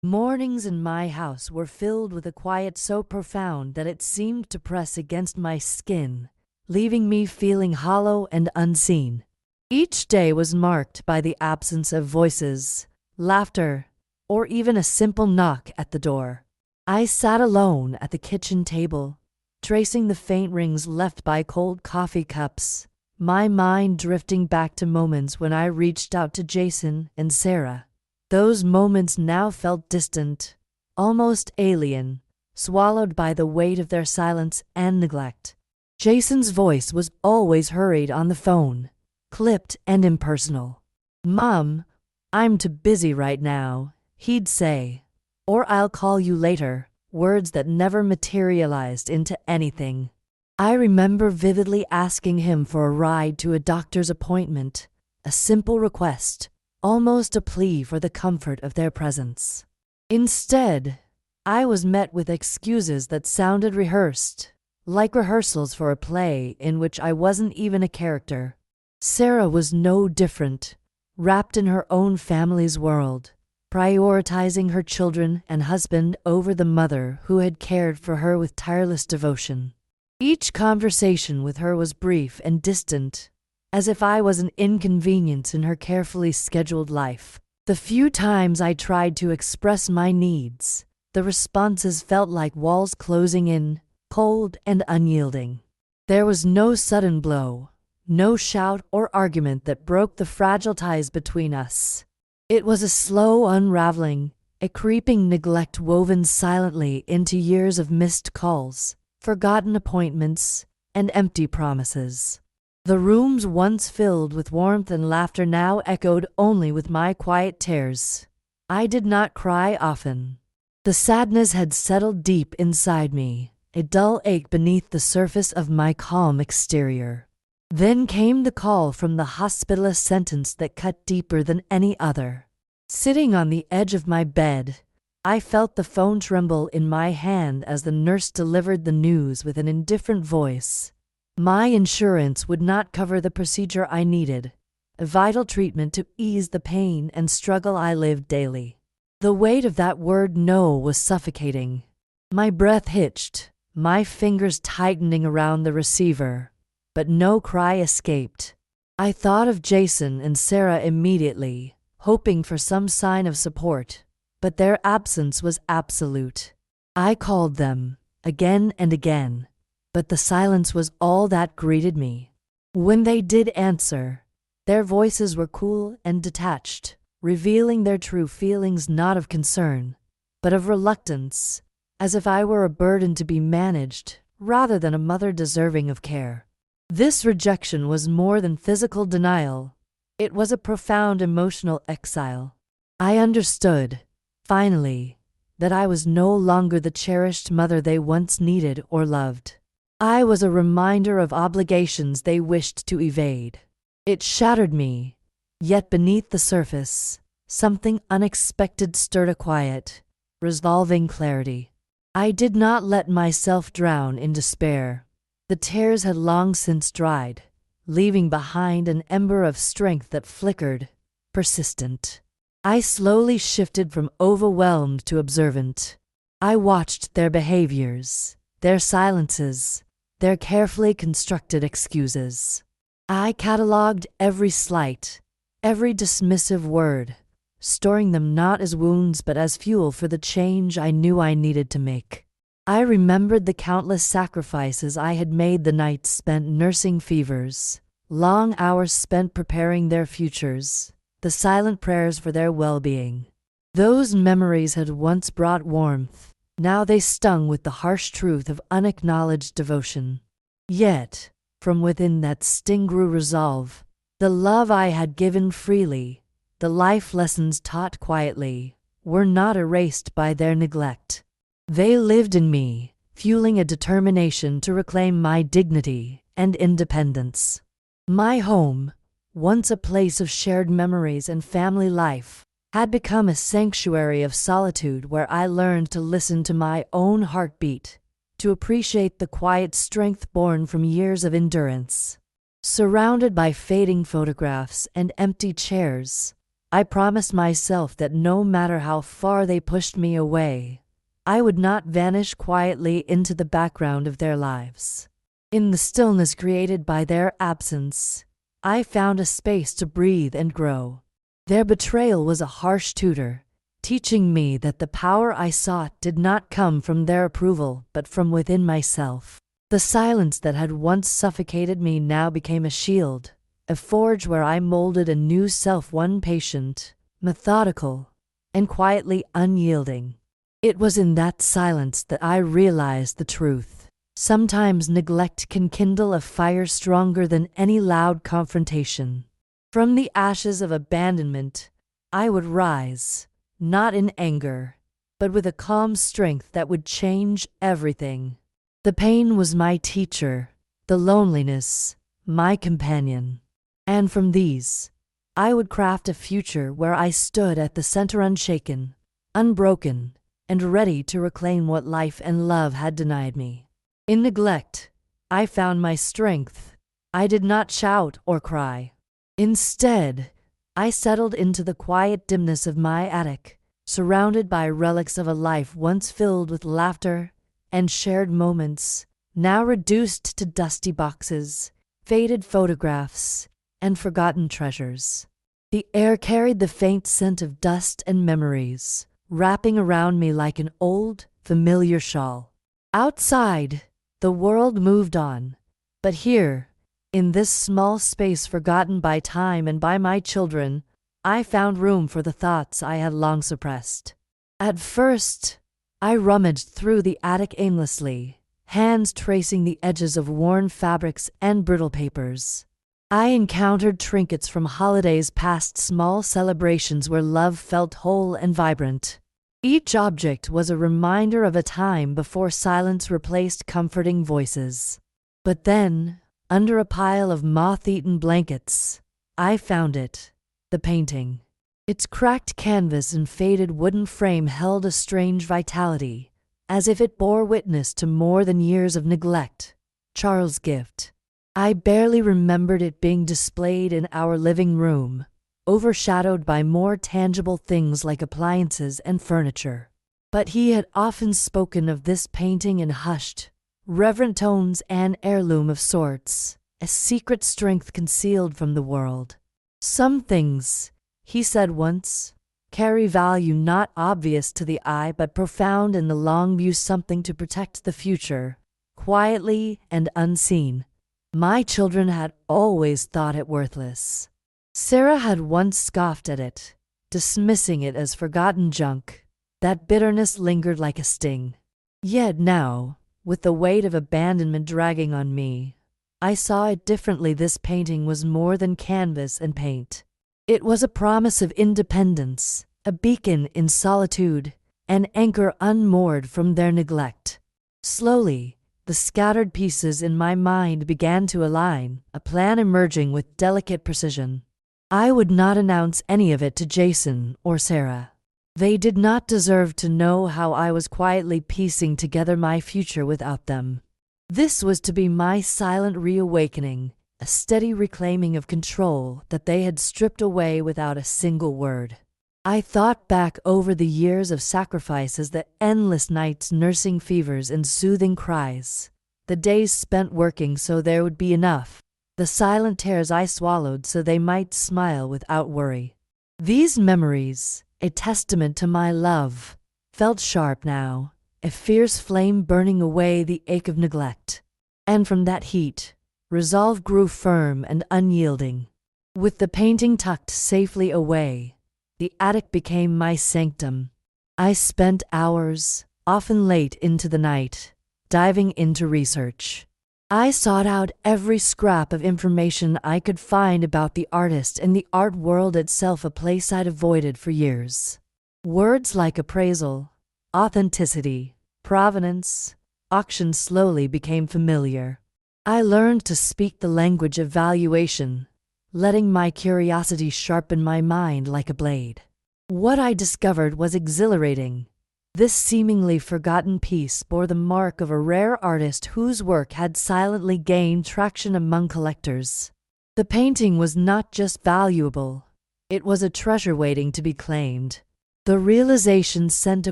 Mornings in my house were filled with a quiet so profound that it seemed to press against my skin, leaving me feeling hollow and unseen. Each day was marked by the absence of voices, laughter, or even a simple knock at the door. I sat alone at the kitchen table, tracing the faint rings left by cold coffee cups, my mind drifting back to moments when I reached out to Jason and Sarah. Those moments now felt distant, almost alien, swallowed by the weight of their silence and neglect. Jason's voice was always hurried on the phone, clipped and impersonal. "Mom, I'm too busy right now," he'd say. Or "I'll call you later," words that never materialized into anything. I remember vividly asking him for a ride to a doctor's appointment, a simple request, almost a plea for the comfort of their presence. Instead, I was met with excuses that sounded rehearsed, like rehearsals for a play in which I wasn't even a character. Sarah was no different, wrapped in her own family's world, prioritizing her children and husband over the mother who had cared for her with tireless devotion. Each conversation with her was brief and distant, as if I was an inconvenience in her carefully scheduled life. The few times I tried to express my needs, the responses felt like walls closing in, cold and unyielding. There was no sudden blow, no shout or argument that broke the fragile ties between us. It was a slow unraveling, a creeping neglect woven silently into years of missed calls, forgotten appointments, and empty promises. The rooms once filled with warmth and laughter now echoed only with my quiet tears. I did not cry often. The sadness had settled deep inside me, a dull ache beneath the surface of my calm exterior. Then came the call from the hospital, a sentence that cut deeper than any other. Sitting on the edge of my bed, I felt the phone tremble in my hand as the nurse delivered the news with an indifferent voice. My insurance would not cover the procedure I needed, a vital treatment to ease the pain and struggle I lived daily. The weight of that word "no" was suffocating. My breath hitched, my fingers tightening around the receiver, but no cry escaped. I thought of Jason and Sarah immediately, hoping for some sign of support, but their absence was absolute. I called them, again and again, but the silence was all that greeted me. When they did answer, their voices were cool and detached, revealing their true feelings not of concern, but of reluctance, as if I were a burden to be managed rather than a mother deserving of care. This rejection was more than physical denial. It was a profound emotional exile. I understood, finally, that I was no longer the cherished mother they once needed or loved. I was a reminder of obligations they wished to evade. It shattered me, yet beneath the surface, something unexpected stirred a quiet, resolving clarity. I did not let myself drown in despair. The tears had long since dried, leaving behind an ember of strength that flickered, persistent. I slowly shifted from overwhelmed to observant. I watched their behaviors, their silences, their carefully constructed excuses. I catalogued every slight, every dismissive word, storing them not as wounds but as fuel for the change I knew I needed to make. I remembered the countless sacrifices I had made, the nights spent nursing fevers, long hours spent preparing their futures, the silent prayers for their well-being. Those memories had once brought warmth. Now they stung with the harsh truth of unacknowledged devotion. Yet, from within that sting grew resolve. The love I had given freely, the life lessons taught quietly, were not erased by their neglect. They lived in me, fueling a determination to reclaim my dignity and independence. My home, once a place of shared memories and family life, had become a sanctuary of solitude where I learned to listen to my own heartbeat, to appreciate the quiet strength born from years of endurance. Surrounded by fading photographs and empty chairs, I promised myself that no matter how far they pushed me away, I would not vanish quietly into the background of their lives. In the stillness created by their absence, I found a space to breathe and grow. Their betrayal was a harsh tutor, teaching me that the power I sought did not come from their approval but from within myself. The silence that had once suffocated me now became a shield, a forge where I molded a new self, one patient, methodical, and quietly unyielding. It was in that silence that I realized the truth. Sometimes neglect can kindle a fire stronger than any loud confrontation. From the ashes of abandonment, I would rise, not in anger, but with a calm strength that would change everything. The pain was my teacher, the loneliness, my companion. And from these, I would craft a future where I stood at the center unshaken, unbroken, and ready to reclaim what life and love had denied me. In neglect, I found my strength. I did not shout or cry. Instead, I settled into the quiet dimness of my attic, surrounded by relics of a life once filled with laughter and shared moments, now reduced to dusty boxes, faded photographs, and forgotten treasures. The air carried the faint scent of dust and memories, wrapping around me like an old, familiar shawl. Outside, the world moved on, but here, in this small space forgotten by time and by my children, I found room for the thoughts I had long suppressed. At first, I rummaged through the attic aimlessly, hands tracing the edges of worn fabrics and brittle papers. I encountered trinkets from holidays past, small celebrations where love felt whole and vibrant. Each object was a reminder of a time before silence replaced comforting voices. But then, under a pile of moth-eaten blankets, I found it, the painting. Its cracked canvas and faded wooden frame held a strange vitality, as if it bore witness to more than years of neglect. Charles' gift. I barely remembered it being displayed in our living room, overshadowed by more tangible things like appliances and furniture. But he had often spoken of this painting in hushed, reverent tones, an heirloom of sorts, a secret strength concealed from the world. Some things, he said once, carry value not obvious to the eye but profound in the long view, something to protect the future, quietly and unseen. My children had always thought it worthless. Sarah had once scoffed at it, dismissing it as forgotten junk. That bitterness lingered like a sting. Yet now, with the weight of abandonment dragging on me, I saw it differently. This painting was more than canvas and paint. It was a promise of independence, a beacon in solitude, an anchor unmoored from their neglect. Slowly, the scattered pieces in my mind began to align, a plan emerging with delicate precision. I would not announce any of it to Jason or Sarah. They did not deserve to know how I was quietly piecing together my future without them. This was to be my silent reawakening, a steady reclaiming of control that they had stripped away without a single word. I thought back over the years of sacrifices, the endless nights nursing fevers and soothing cries, the days spent working so there would be enough, the silent tears I swallowed so they might smile without worry. These memories, a testament to my love, felt sharp now, a fierce flame burning away the ache of neglect. And from that heat, resolve grew firm and unyielding. With the painting tucked safely away, the attic became my sanctum. I spent hours, often late into the night, diving into research. I sought out every scrap of information I could find about the artist and the art world itself, a place I'd avoided for years. Words like appraisal, authenticity, provenance, auction slowly became familiar. I learned to speak the language of valuation, letting my curiosity sharpen my mind like a blade. What I discovered was exhilarating. This seemingly forgotten piece bore the mark of a rare artist whose work had silently gained traction among collectors. The painting was not just valuable, It was a treasure waiting to be claimed. The realization sent a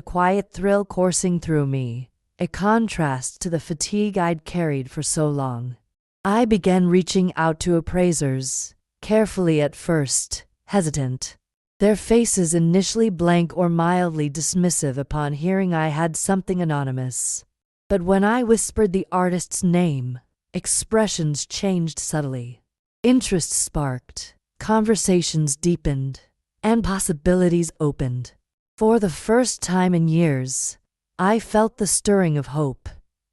quiet thrill coursing through me, a contrast to the fatigue I'd carried for so long. I began reaching out to appraisers, carefully at first, hesitant. Their faces initially blank or mildly dismissive upon hearing I had something anonymous. But when I whispered the artist's name, expressions changed subtly. Interest sparked, conversations deepened, and possibilities opened. For the first time in years, I felt the stirring of hope,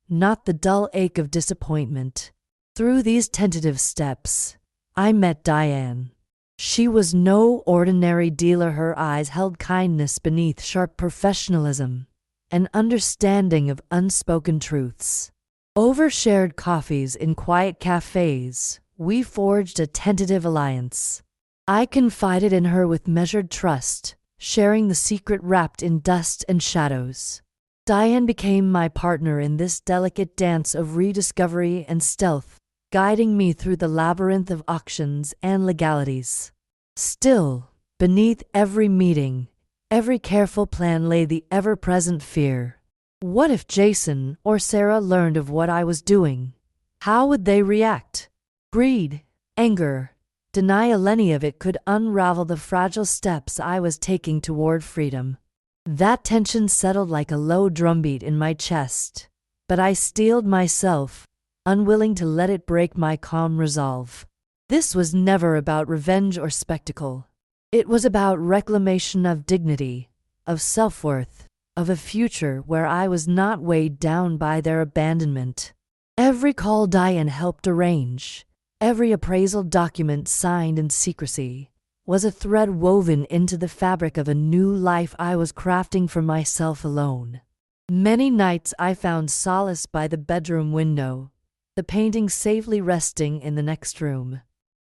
not the dull ache of disappointment. Through these tentative steps, I met Diane. She was no ordinary dealer. Her eyes held kindness beneath sharp professionalism, an understanding of unspoken truths. Over shared coffees in quiet cafes, we forged a tentative alliance. I confided in her with measured trust, sharing the secret wrapped in dust and shadows. Diane became my partner in this delicate dance of rediscovery and stealth, guiding me through the labyrinth of auctions and legalities. Still, beneath every meeting, every careful plan lay the ever-present fear. What if Jason or Sarah learned of what I was doing? How would they react? Greed, anger, denial, any of it could unravel the fragile steps I was taking toward freedom. That tension settled like a low drumbeat in my chest, but I steeled myself, unwilling to let it break my calm resolve. This was never about revenge or spectacle. It was about reclamation of dignity, of self-worth, of a future where I was not weighed down by their abandonment. Every call Diane helped arrange, every appraisal document signed in secrecy, was a thread woven into the fabric of a new life I was crafting for myself alone. Many nights I found solace by the bedroom window, the painting safely resting in the next room.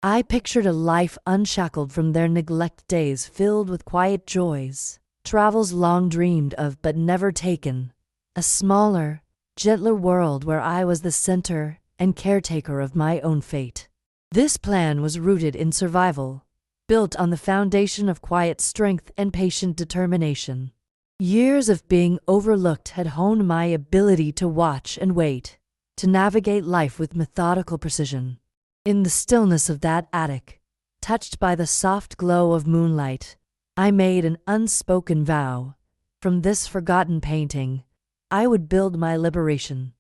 I pictured a life unshackled from their neglect, days filled with quiet joys, travels long dreamed of but never taken, a smaller, gentler world where I was the center and caretaker of my own fate. This plan was rooted in survival, built on the foundation of quiet strength and patient determination. Years of being overlooked had honed my ability to watch and wait, to navigate life with methodical precision. In the stillness of that attic, touched by the soft glow of moonlight, I made an unspoken vow. From this forgotten painting, I would build my liberation.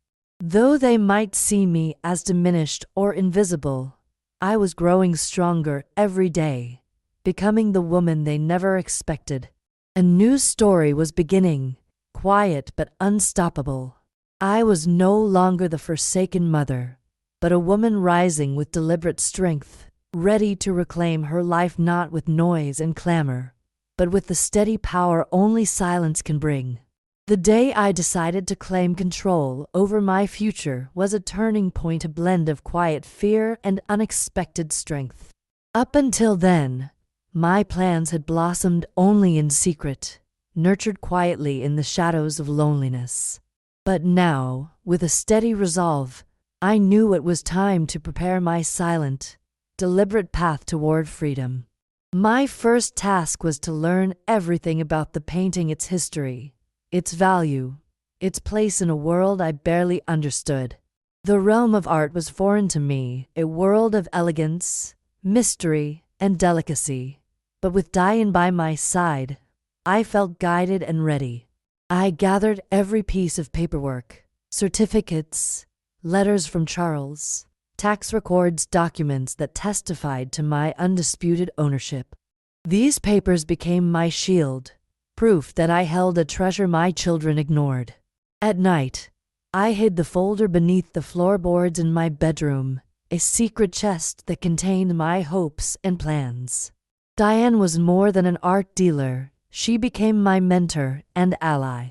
Though they might see me as diminished or invisible, I was growing stronger every day, becoming the woman they never expected. A new story was beginning, quiet but unstoppable. I was no longer the forsaken mother, but a woman rising with deliberate strength, ready to reclaim her life not with noise and clamor, but with the steady power only silence can bring. The day I decided to claim control over my future was a turning point, a blend of quiet fear and unexpected strength. Up until then, my plans had blossomed only in secret, nurtured quietly in the shadows of loneliness. But now, with a steady resolve, I knew it was time to prepare my silent, deliberate path toward freedom. My first task was to learn everything about the painting, its history, its value, its place in a world I barely understood. The realm of art was foreign to me, a world of elegance, mystery, and delicacy. But with Diane by my side, I felt guided and ready. I gathered every piece of paperwork, certificates, letters from Charles, tax records, documents that testified to my undisputed ownership. These papers became my shield, proof that I held a treasure my children ignored. At night, I hid the folder beneath the floorboards in my bedroom, a secret chest that contained my hopes and plans. Diane was more than an art dealer. She became my mentor and ally.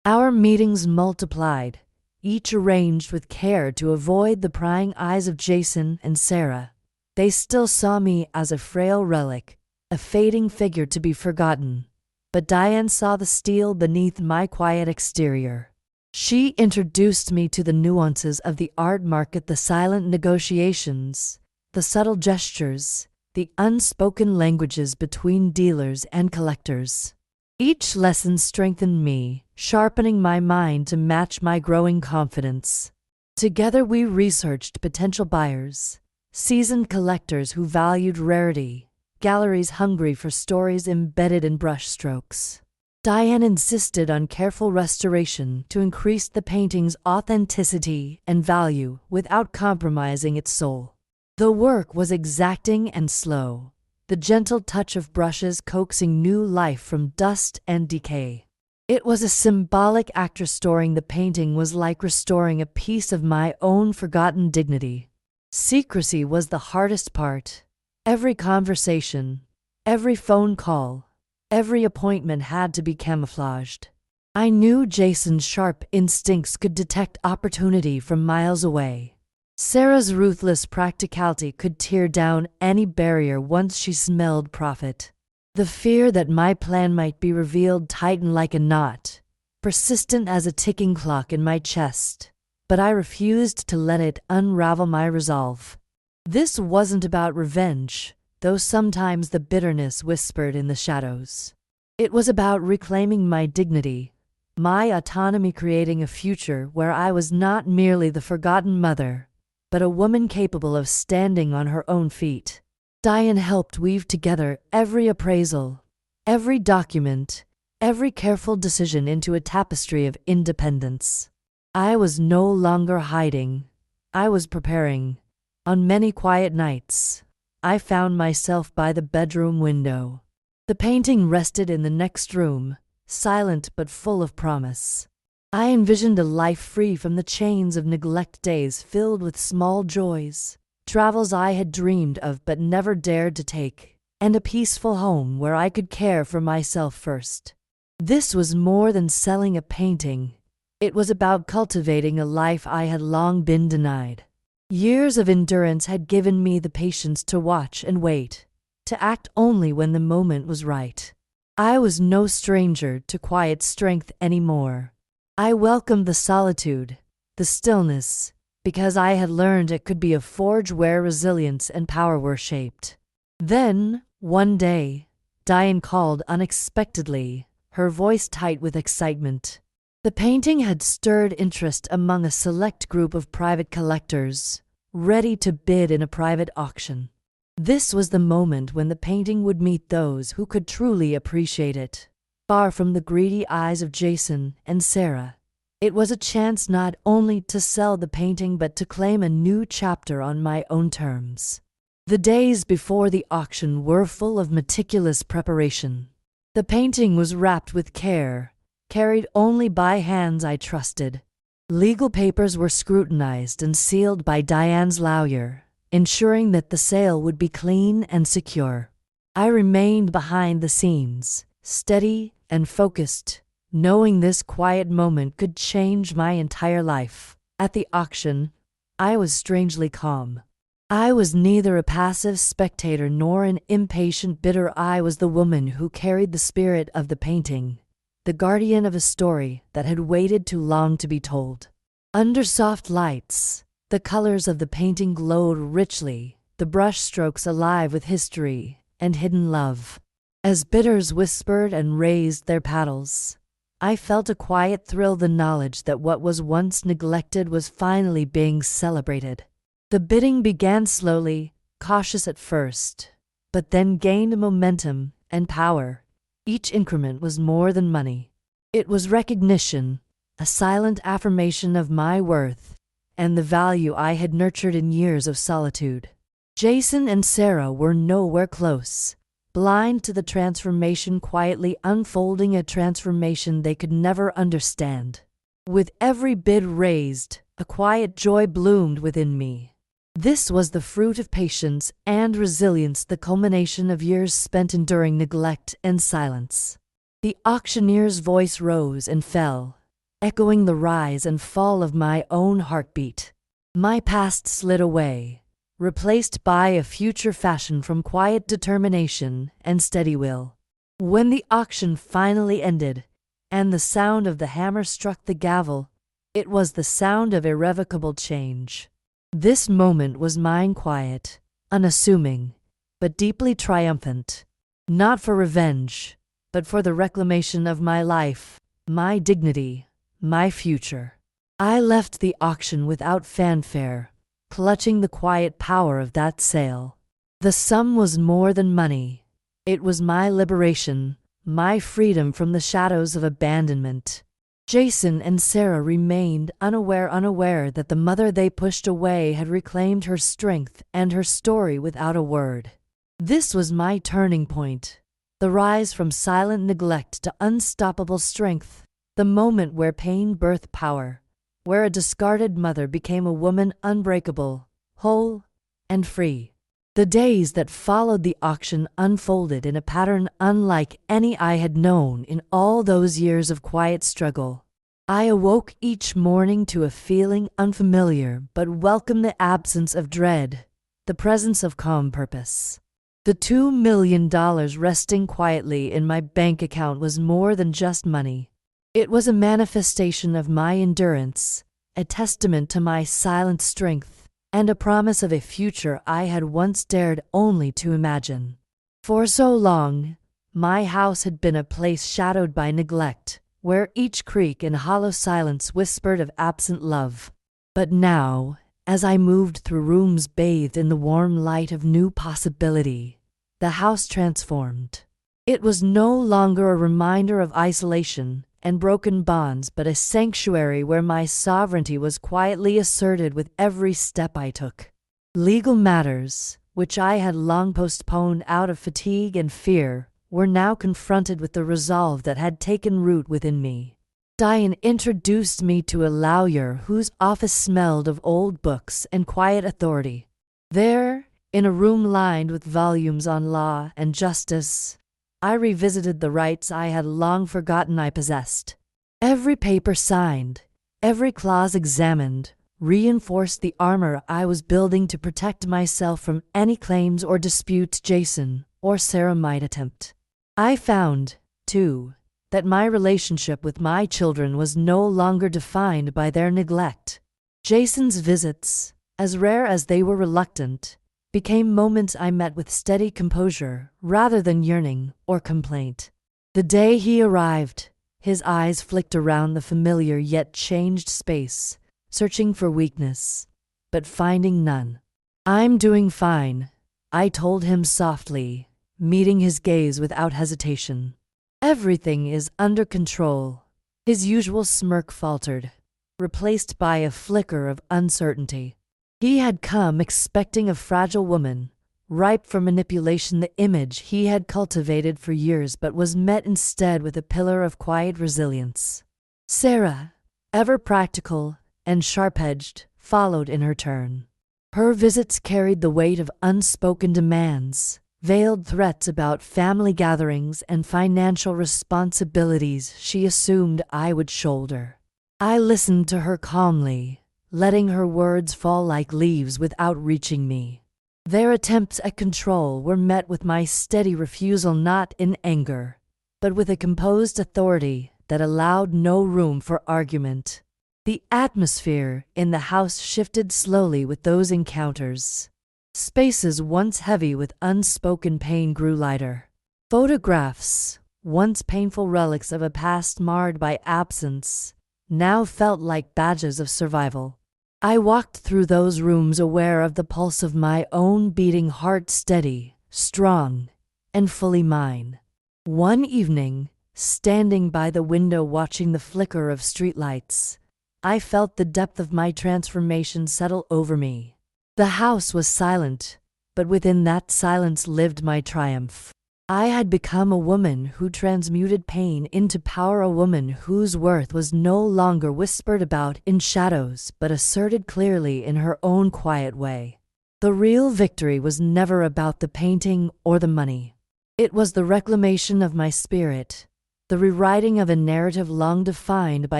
Our meetings multiplied, each arranged with care to avoid the prying eyes of Jason and Sarah. They still saw me as a frail relic, a fading figure to be forgotten. But Diane saw the steel beneath my quiet exterior. She introduced me to the nuances of the art market, the silent negotiations, the subtle gestures, the unspoken languages between dealers and collectors. Each lesson strengthened me, sharpening my mind to match my growing confidence. Together we researched potential buyers, seasoned collectors who valued rarity, galleries hungry for stories embedded in brushstrokes. Diane insisted on careful restoration to increase the painting's authenticity and value without compromising its soul. The work was exacting and slow, the gentle touch of brushes coaxing new life from dust and decay. It was a symbolic act. Restoring the painting was like restoring a piece of my own forgotten dignity. Secrecy was the hardest part. Every conversation, every phone call, every appointment had to be camouflaged. I knew Jason's sharp instincts could detect opportunity from miles away. Sarah's ruthless practicality could tear down any barrier once she smelled profit. The fear that my plan might be revealed tightened like a knot, persistent as a ticking clock in my chest, but I refused to let it unravel my resolve. This wasn't about revenge, though sometimes the bitterness whispered in the shadows. It was about reclaiming my dignity, my autonomy, creating a future where I was not merely the forgotten mother, but a woman capable of standing on her own feet. Diane helped weave together every appraisal, every document, every careful decision into a tapestry of independence. I was no longer hiding. I was preparing. On many quiet nights, I found myself by the bedroom window. The painting rested in the next room, silent but full of promise. I envisioned a life free from the chains of neglect, days filled with small joys, travels I had dreamed of but never dared to take, and a peaceful home where I could care for myself first. This was more than selling a painting. It was about cultivating a life I had long been denied. Years of endurance had given me the patience to watch and wait, to act only when the moment was right. I was no stranger to quiet strength anymore. I welcomed the solitude, the stillness, because I had learned it could be a forge where resilience and power were shaped. Then, one day, Diane called unexpectedly, her voice tight with excitement. The painting had stirred interest among a select group of private collectors, ready to bid in a private auction. This was the moment when the painting would meet those who could truly appreciate it. Far from the greedy eyes of Jason and Sarah, it was a chance not only to sell the painting but to claim a new chapter on my own terms. The days before the auction were full of meticulous preparation. The painting was wrapped with care, carried only by hands I trusted. Legal papers were scrutinized and sealed by Diane's lawyer, ensuring that the sale would be clean and secure. I remained behind the scenes, steady and focused, knowing this quiet moment could change my entire life. At the auction, I was strangely calm. I was neither a passive spectator nor an impatient bidder. I was the woman who carried the spirit of the painting, the guardian of a story that had waited too long to be told. Under soft lights, the colors of the painting glowed richly, the brushstrokes alive with history and hidden love. As bidders whispered and raised their paddles, I felt a quiet thrill, the knowledge that what was once neglected was finally being celebrated. The bidding began slowly, cautious at first, but then gained momentum and power. Each increment was more than money. It was recognition, a silent affirmation of my worth and the value I had nurtured in years of solitude. Jason and Sarah were nowhere close, blind to the transformation quietly unfolding, a transformation they could never understand. With every bid raised, a quiet joy bloomed within me. This was the fruit of patience and resilience, the culmination of years spent enduring neglect and silence. The auctioneer's voice rose and fell, echoing the rise and fall of my own heartbeat. My past slid away, replaced by a future fashioned from quiet determination and steady will. When the auction finally ended, and the sound of the hammer struck the gavel, it was the sound of irrevocable change. This moment was mine, quiet, unassuming, but deeply triumphant. Not for revenge, but for the reclamation of my life, my dignity, my future. I left the auction without fanfare, clutching the quiet power of that sale. The sum was more than money. It was my liberation, my freedom from the shadows of abandonment. Jason and Sarah remained unaware that the mother they pushed away had reclaimed her strength and her story without a word. This was my turning point, the rise from silent neglect to unstoppable strength, the moment where pain birthed power, where a discarded mother became a woman unbreakable, whole, and free. The days that followed the auction unfolded in a pattern unlike any I had known in all those years of quiet struggle. I awoke each morning to a feeling unfamiliar but welcomed the absence of dread, the presence of calm purpose. The $2 million resting quietly in my bank account was more than just money. It was a manifestation of my endurance, a testament to my silent strength, and a promise of a future I had once dared only to imagine. For so long, my house had been a place shadowed by neglect, where each creak and hollow silence whispered of absent love. But now, as I moved through rooms bathed in the warm light of new possibility, the house transformed. It was no longer a reminder of isolation and broken bonds, but a sanctuary where my sovereignty was quietly asserted with every step I took. Legal matters, which I had long postponed out of fatigue and fear, were now confronted with the resolve that had taken root within me. Diane introduced me to a lawyer whose office smelled of old books and quiet authority. There, in a room lined with volumes on law and justice, I revisited the rights I had long forgotten I possessed. Every paper signed, every clause examined, reinforced the armor I was building to protect myself from any claims or disputes Jason or Sarah might attempt. I found, too, that my relationship with my children was no longer defined by their neglect. Jason's visits, as rare as they were reluctant, became moments I met with steady composure rather than yearning or complaint. The day he arrived, his eyes flicked around the familiar yet changed space, searching for weakness, but finding none. "I'm doing fine," I told him softly, meeting his gaze without hesitation. "Everything is under control." His usual smirk faltered, replaced by a flicker of uncertainty. He had come expecting a fragile woman, ripe for manipulation, the image he had cultivated for years, but was met instead with a pillar of quiet resilience. Sarah, ever practical and sharp-edged, followed in her turn. Her visits carried the weight of unspoken demands, veiled threats about family gatherings and financial responsibilities she assumed I would shoulder. I listened to her calmly, letting her words fall like leaves without reaching me. Their attempts at control were met with my steady refusal, not in anger, but with a composed authority that allowed no room for argument. The atmosphere in the house shifted slowly with those encounters. Spaces once heavy with unspoken pain grew lighter. Photographs, once painful relics of a past marred by absence, now felt like badges of survival. I walked through those rooms aware of the pulse of my own beating heart, steady, strong, and fully mine. One evening, standing by the window watching the flicker of streetlights, I felt the depth of my transformation settle over me. The house was silent, but within that silence lived my triumph. I had become a woman who transmuted pain into power, a woman whose worth was no longer whispered about in shadows but asserted clearly in her own quiet way. The real victory was never about the painting or the money. It was the reclamation of my spirit, the rewriting of a narrative long defined by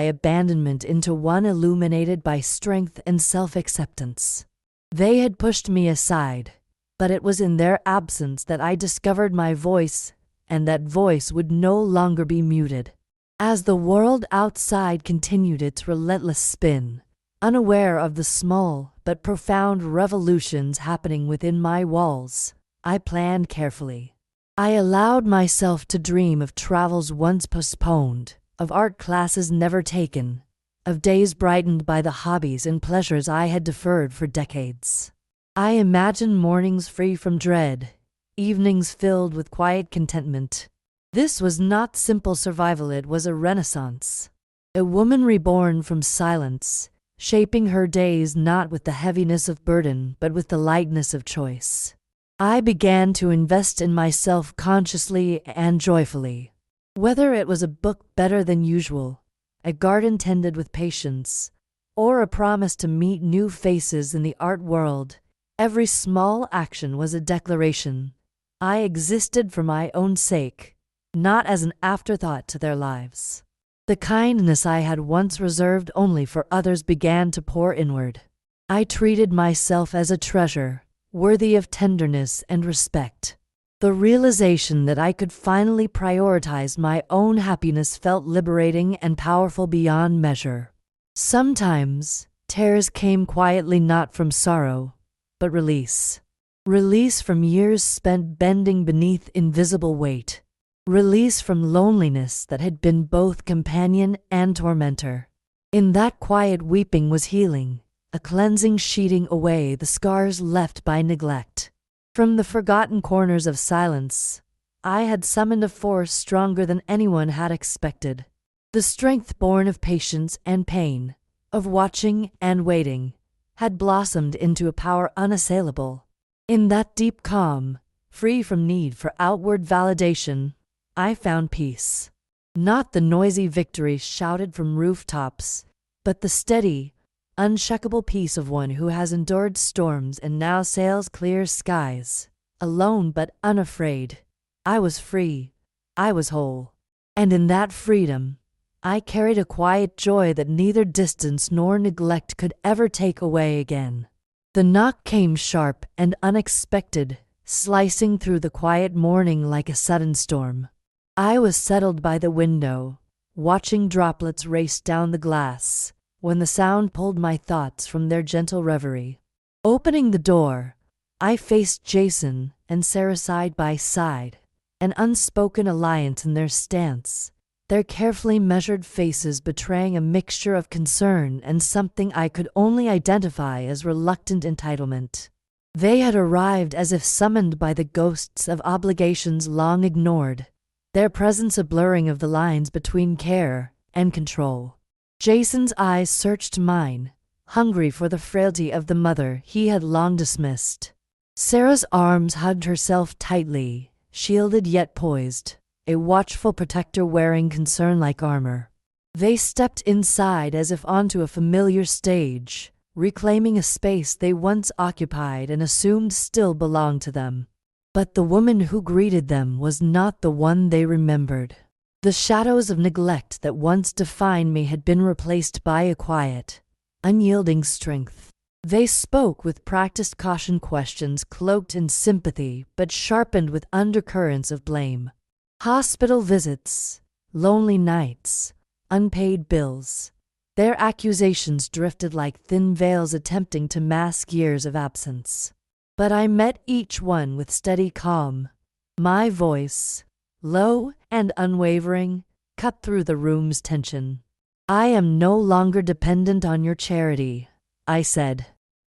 abandonment into one illuminated by strength and self-acceptance. They had pushed me aside, but it was in their absence that I discovered my voice, and that voice would no longer be muted. As the world outside continued its relentless spin, unaware of the small but profound revolutions happening within my walls, I planned carefully. I allowed myself to dream of travels once postponed, of art classes never taken, of days brightened by the hobbies and pleasures I had deferred for decades. I imagined mornings free from dread, evenings filled with quiet contentment. This was not simple survival, it was a renaissance. A woman reborn from silence, shaping her days not with the heaviness of burden but with the lightness of choice. I began to invest in myself consciously and joyfully. Whether it was a book better than usual, a garden tended with patience, or a promise to meet new faces in the art world, every small action was a declaration. I existed for my own sake, not as an afterthought to their lives. The kindness I had once reserved only for others began to pour inward. I treated myself as a treasure, worthy of tenderness and respect. The realization that I could finally prioritize my own happiness felt liberating and powerful beyond measure. Sometimes, tears came quietly, not from sorrow, but release. Release from years spent bending beneath invisible weight. Release from loneliness that had been both companion and tormentor. In that quiet weeping was healing, a cleansing sheeting away the scars left by neglect. From the forgotten corners of silence, I had summoned a force stronger than anyone had expected. The strength born of patience and pain, of watching and waiting, had blossomed into a power unassailable. In that deep calm, free from need for outward validation, I found peace. Not the noisy victory shouted from rooftops, but the steady, unshakable peace of one who has endured storms and now sails clear skies, alone but unafraid. I was free. I was whole. And in that freedom, I carried a quiet joy that neither distance nor neglect could ever take away again. The knock came sharp and unexpected, slicing through the quiet morning like a sudden storm. I was settled by the window, watching droplets race down the glass, when the sound pulled my thoughts from their gentle reverie. Opening the door, I faced Jason and Sarah side by side, an unspoken alliance in their stance, their carefully measured faces betraying a mixture of concern and something I could only identify as reluctant entitlement. They had arrived as if summoned by the ghosts of obligations long ignored, their presence a blurring of the lines between care and control. Jason's eyes searched mine, hungry for the frailty of the mother he had long dismissed. Sarah's arms hugged herself tightly, shielded yet poised, a watchful protector wearing concern like armor. They stepped inside as if onto a familiar stage, reclaiming a space they once occupied and assumed still belonged to them. But the woman who greeted them was not the one they remembered. The shadows of neglect that once defined me had been replaced by a quiet, unyielding strength. They spoke with practiced caution, questions cloaked in sympathy but sharpened with undercurrents of blame. Hospital visits, lonely nights, unpaid bills. Their accusations drifted like thin veils attempting to mask years of absence. But I met each one with steady calm. My voice, low and unwavering, cut through the room's tension. "I am no longer dependent on your charity," I said.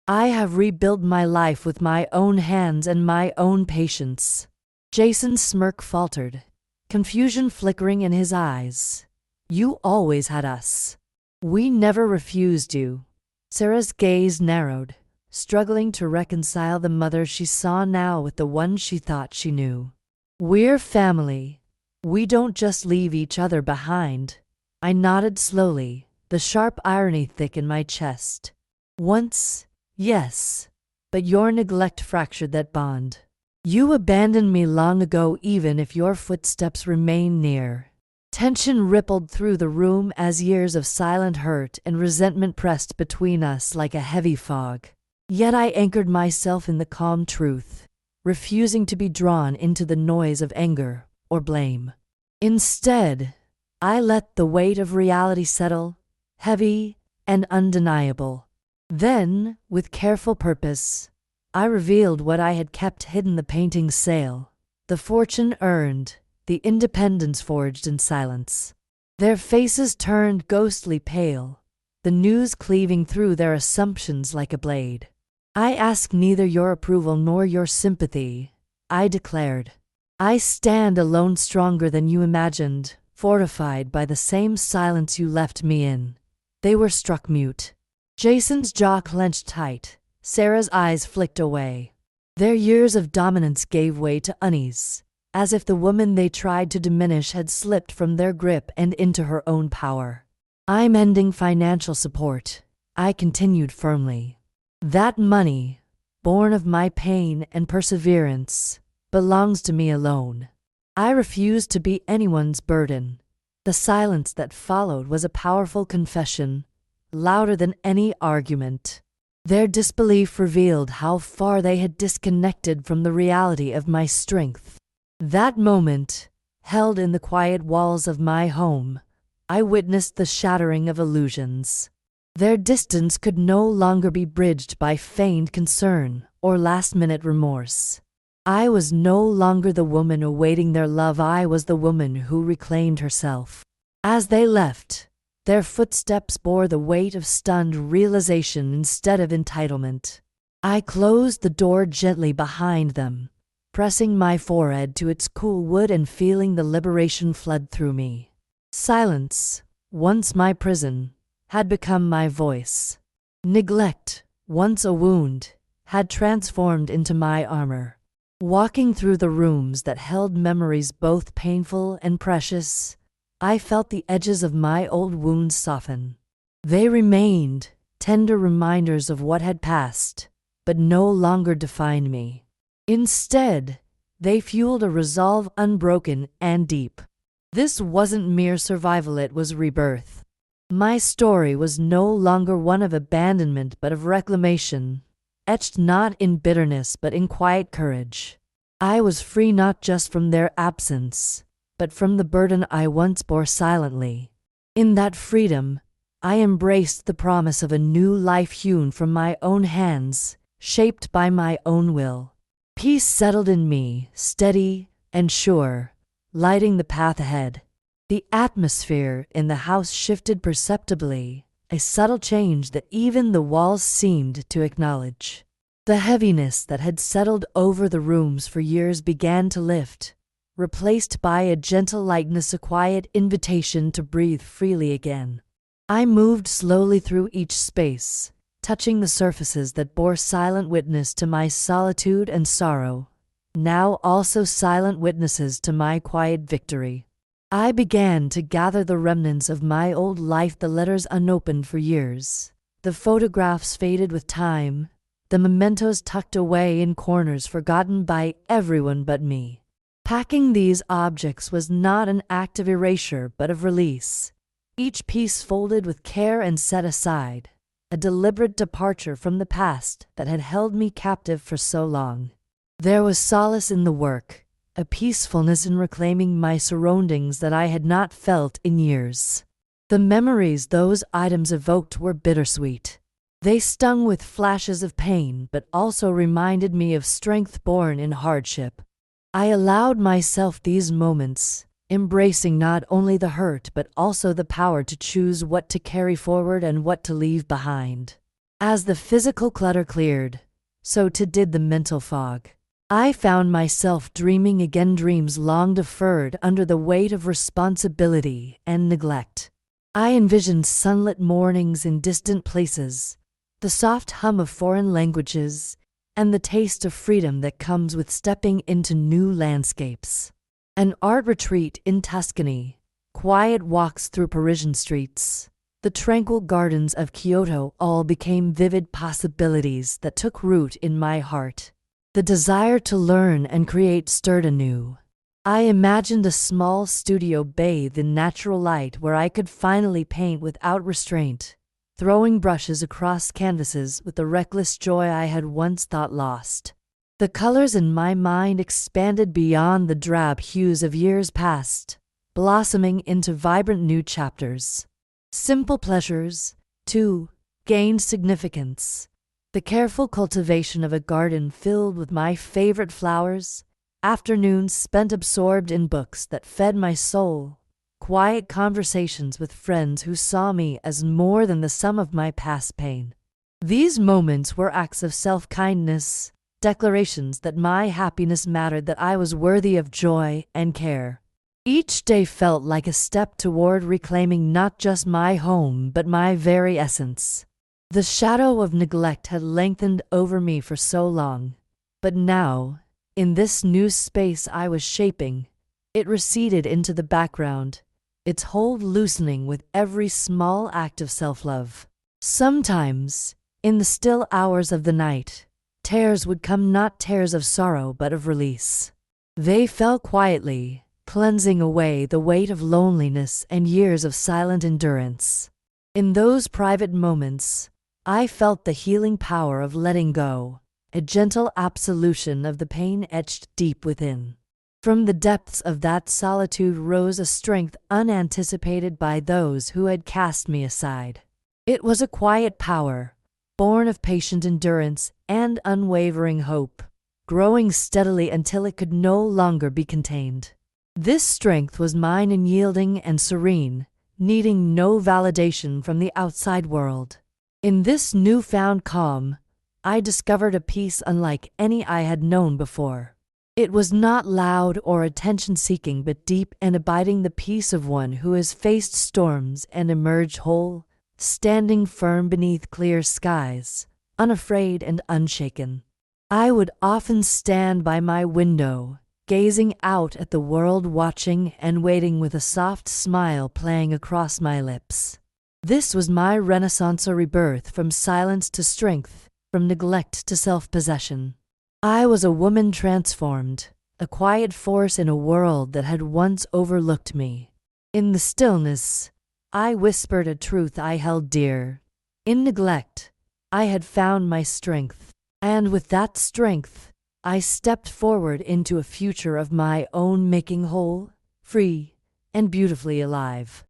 "I have rebuilt my life with my own hands and my own patience." Jason's smirk faltered, confusion flickering in his eyes. "You always had us. We never refused you." Sarah's gaze narrowed, struggling to reconcile the mother she saw now with the one she thought she knew. "We're family. We don't just leave each other behind." I nodded slowly, the sharp irony thick in my chest. "Once, yes, but your neglect fractured that bond. You abandoned me long ago even if your footsteps remain near." Tension rippled through the room as years of silent hurt and resentment pressed between us like a heavy fog. Yet I anchored myself in the calm truth, refusing to be drawn into the noise of anger or blame. Instead, I let the weight of reality settle, heavy and undeniable. Then, with careful purpose, I revealed what I had kept hidden: the painting's sale, the fortune earned, the independence forged in silence. Their faces turned ghostly pale, the news cleaving through their assumptions like a blade. I ask neither your approval nor your sympathy, I declared. I stand alone, stronger than you imagined, fortified by the same silence you left me in. They were struck mute. Jason's jaw clenched tight. Sarah's eyes flicked away. Their years of dominance gave way to unease, as if the woman they tried to diminish had slipped from their grip and into her own power. I'm ending financial support, I continued firmly. That money, born of my pain and perseverance, belongs to me alone. I refuse to be anyone's burden. The silence that followed was a powerful confession, louder than any argument. Their disbelief revealed how far they had disconnected from the reality of my strength. That moment, held in the quiet walls of my home, I witnessed the shattering of illusions. Their distance could no longer be bridged by feigned concern or last-minute remorse. I was no longer the woman awaiting their love. I was the woman who reclaimed herself. As they left, their footsteps bore the weight of stunned realization instead of entitlement. I closed the door gently behind them, pressing my forehead to its cool wood and feeling the liberation flood through me. Silence, once my prison, had become my voice. Neglect, once a wound, had transformed into my armor. Walking through the rooms that held memories both painful and precious, I felt the edges of my old wounds soften. They remained, tender reminders of what had passed, but no longer defined me. Instead, they fueled a resolve unbroken and deep. This wasn't mere survival, it was rebirth. My story was no longer one of abandonment but of reclamation, etched not in bitterness but in quiet courage. I was free not just from their absence, but from the burden I once bore silently. In that freedom, I embraced the promise of a new life hewn from my own hands, shaped by my own will. Peace settled in me, steady and sure, lighting the path ahead. The atmosphere in the house shifted perceptibly, a subtle change that even the walls seemed to acknowledge. The heaviness that had settled over the rooms for years began to lift, replaced by a gentle lightness, a quiet invitation to breathe freely again. I moved slowly through each space, touching the surfaces that bore silent witness to my solitude and sorrow, now also silent witnesses to my quiet victory. I began to gather the remnants of my old life, the letters unopened for years, the photographs faded with time, the mementos tucked away in corners forgotten by everyone but me. Packing these objects was not an act of erasure but of release, each piece folded with care and set aside, a deliberate departure from the past that had held me captive for so long. There was solace in the work, a peacefulness in reclaiming my surroundings that I had not felt in years. The memories those items evoked were bittersweet. They stung with flashes of pain but also reminded me of strength born in hardship. I allowed myself these moments, embracing not only the hurt but also the power to choose what to carry forward and what to leave behind. As the physical clutter cleared, so too did the mental fog. I found myself dreaming again, dreams long deferred under the weight of responsibility and neglect. I envisioned sunlit mornings in distant places, the soft hum of foreign languages, and the taste of freedom that comes with stepping into new landscapes. An art retreat in Tuscany, quiet walks through Parisian streets, the tranquil gardens of Kyoto all became vivid possibilities that took root in my heart. The desire to learn and create stirred anew. I imagined a small studio bathed in natural light where I could finally paint without restraint, throwing brushes across canvases with the reckless joy I had once thought lost. The colors in my mind expanded beyond the drab hues of years past, blossoming into vibrant new chapters. Simple pleasures, too, gained significance. The careful cultivation of a garden filled with my favorite flowers, afternoons spent absorbed in books that fed my soul, quiet conversations with friends who saw me as more than the sum of my past pain. These moments were acts of self-kindness, declarations that my happiness mattered, that I was worthy of joy and care. Each day felt like a step toward reclaiming not just my home but my very essence. The shadow of neglect had lengthened over me for so long, but now, in this new space I was shaping, it receded into the background, its hold loosening with every small act of self-love. Sometimes, in the still hours of the night, tears would come, not tears of sorrow but of release. They fell quietly, cleansing away the weight of loneliness and years of silent endurance. In those private moments, I felt the healing power of letting go, a gentle absolution of the pain etched deep within. From the depths of that solitude rose a strength unanticipated by those who had cast me aside. It was a quiet power, born of patient endurance and unwavering hope, growing steadily until it could no longer be contained. This strength was mine, unyielding and serene, needing no validation from the outside world. In this newfound calm, I discovered a peace unlike any I had known before. It was not loud or attention-seeking but deep and abiding, the peace of one who has faced storms and emerged whole, standing firm beneath clear skies, unafraid and unshaken. I would often stand by my window, gazing out at the world, watching and waiting with a soft smile playing across my lips. This was my renaissance, a rebirth from silence to strength, from neglect to self-possession. I was a woman transformed, a quiet force in a world that had once overlooked me. In the stillness, I whispered a truth I held dear. In neglect, I had found my strength, and with that strength, I stepped forward into a future of my own making, whole, free, and beautifully alive.